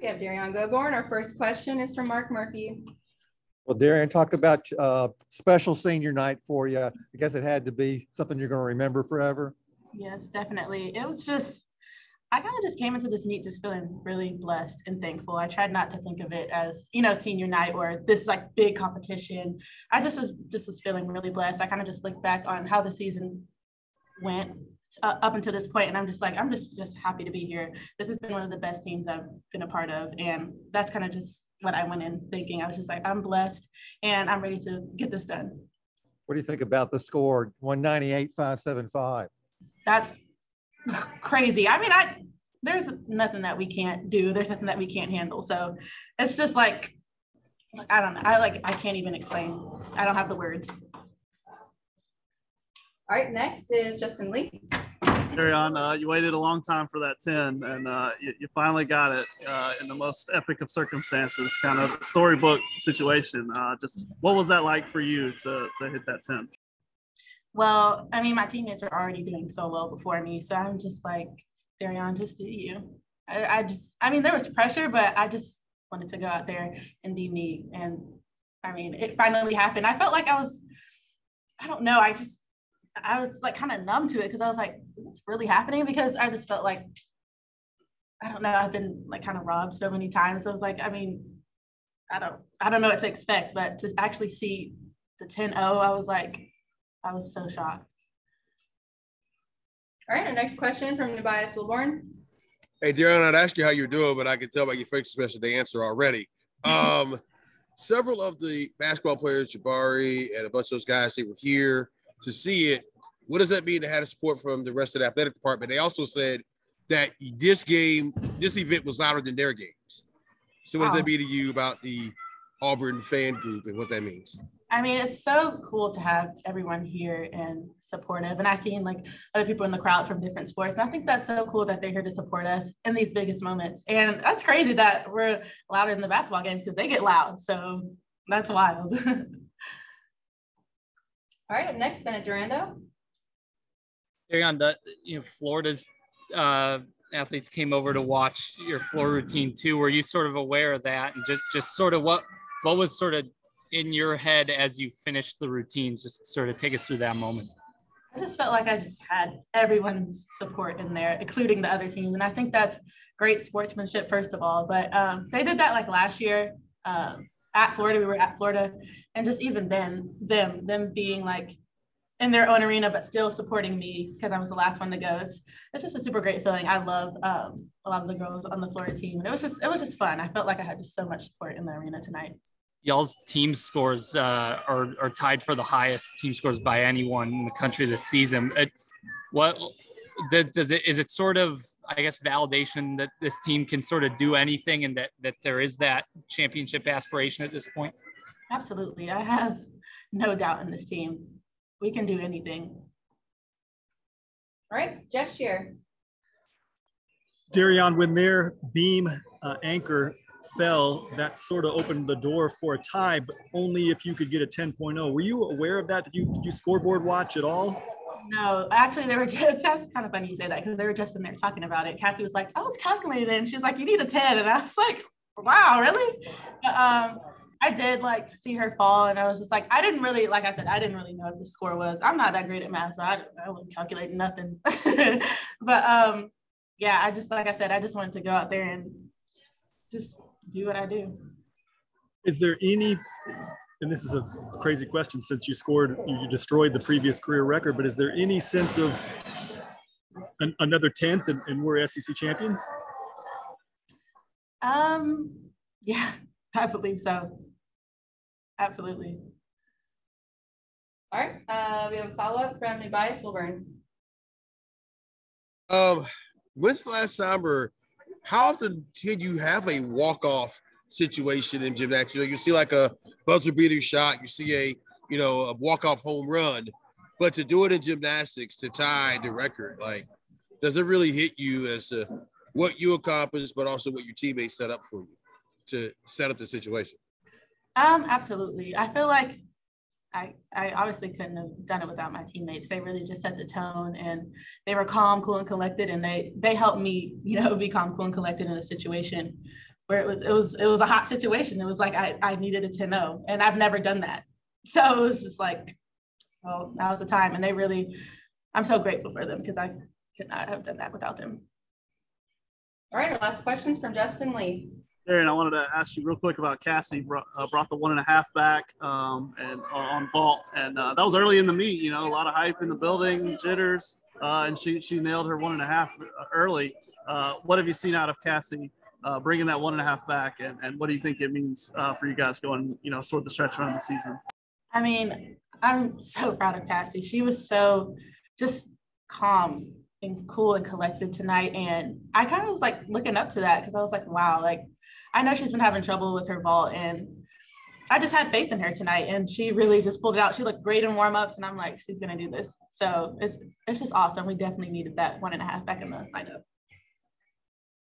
We have Derrian Gobourne. Our first question is from Mark Murphy. Well, Derrian, talk about special senior night for you. I guess it had to be something you're going to remember forever. Yes, definitely. It was just, I kind of just came into this meet just feeling really blessed and thankful. I tried not to think of it as, senior night or this like big competition. I just was feeling really blessed. I kind of just looked back on how the season went up until this point, and I'm just happy to be here. This has been one of the best teams I've been a part of, and that's kind of just what I went in thinking. I was just like, I'm blessed and I'm ready to get this done. What do you think about the score? 198.575. That's crazy. I mean, there's nothing that we can't do. There's nothing that we can't handle. So it's just like, I don't know. I can't even explain. I don't have the words. All right, next is Justin Lee. Derrian, you waited a long time for that 10, and you finally got it in the most epic of circumstances, kind of storybook situation. Just what was that like for you to hit that 10? Well, I mean, my teammates were already doing so well before me, so I'm just like, Derrian, just do you. I mean, there was pressure, but I just wanted to go out there and be me. And I mean, it finally happened. I felt like I was like kind of numb to it because I was like, is this really happening? Because I just felt like, I don't know, I've been like kind of robbed so many times. So I was like, I mean, I don't know what to expect, but to actually see the 10-0, I was so shocked. All right, our next question from Tobias Wilborn. Hey, Derrian, I'd ask you how you're doing, but I can tell by your face expression the answer already. Several of the basketball players, Jabari and a bunch of those guys, they were here to see it. What does that mean to have the support from the rest of the athletic department? They also said that this event was louder than their games. So what does that mean to you about the Auburn fan group and what that means? I mean, it's so cool to have everyone here and supportive. And I've seen like other people in the crowd from different sports. And I think that's so cool that they're here to support us in these biggest moments. And that's crazy that we're louder in the basketball games because they get loud. So that's wild. All right, up next, Bennett Durando. Derrian, Florida's athletes came over to watch your floor routine too. Were you sort of aware of that? And just sort of what was sort of in your head as you finished the routines? Just sort of take us through that moment. I just felt like I just had everyone's support in there, including the other teams. And I think that's great sportsmanship, first of all. But they did that like last year at Florida. We were at Florida. And just even then, them being like in their own arena, but still supporting me because I was the last one to go. It's just a super great feeling. I love a lot of the girls on the Florida team. And it was just fun. I felt like I had just so much support in the arena tonight. Y'all's team scores are tied for the highest team scores by anyone in the country this season. Is it sort of, I guess, validation that this team can sort of do anything and that there is that championship aspiration at this point? Absolutely. I have no doubt in this team. We can do anything. All right, Jeff Shear. Derrian, when their beam anchor fell, that sort of opened the door for a tie, but only if you could get a 10.0. Were you aware of that? Did you scoreboard watch at all? No, actually, they were just, that's kind of funny you say that because they were just in there talking about it. Cassie was like, I was calculating it, and she was like, you need a 10. And I was like, wow, really? But, I did like see her fall, and I was just like, I didn't really know what the score was. I'm not that great at math, so I wasn't calculating nothing. But yeah, I just, like I said, I just wanted to go out there and just do what I do. Is there any, and this is a crazy question since you destroyed the previous career record, but is there any sense of another 10th and we're SEC champions? Yeah, I believe so. Absolutely. All right, we have a follow-up from Tobias Wilborn. When's the last time, or how often can you have a walk-off situation in gymnastics? You see like a buzzer-beating shot, you see a walk-off home run, but to do it in gymnastics, to tie the record, like, does it really hit you as to what you accomplished, but also what your teammates set up for you to set up the situation? Absolutely. I feel like I obviously couldn't have done it without my teammates. They really just set the tone, and they were calm, cool, and collected, and they helped me, be calm, cool, and collected in a situation. where it was a hot situation. It was like I needed a 10-0 and I've never done that. So it was just like, well, now's the time. And I'm so grateful for them because I could not have done that without them. All right, our last questions from Justin Lee. Darren, I wanted to ask you real quick about Cassie. Brought the 1.5 back and on vault, and that was early in the meet. You know, a lot of hype in the building, jitters, and she nailed her 1.5 early. What have you seen out of Cassie bringing that 1.5 back, and what do you think it means for you guys going, you know, toward the stretch run of the season? I mean, I'm so proud of Cassie. She was so just calm and cool and collected tonight. And I kind of was like looking up to that because I was like, wow, like I know she's been having trouble with her vault and I just had faith in her tonight and she really just pulled it out. She looked great in warm-ups and I'm like, she's going to do this. So it's just awesome. We definitely needed that 1.5 back in the lineup.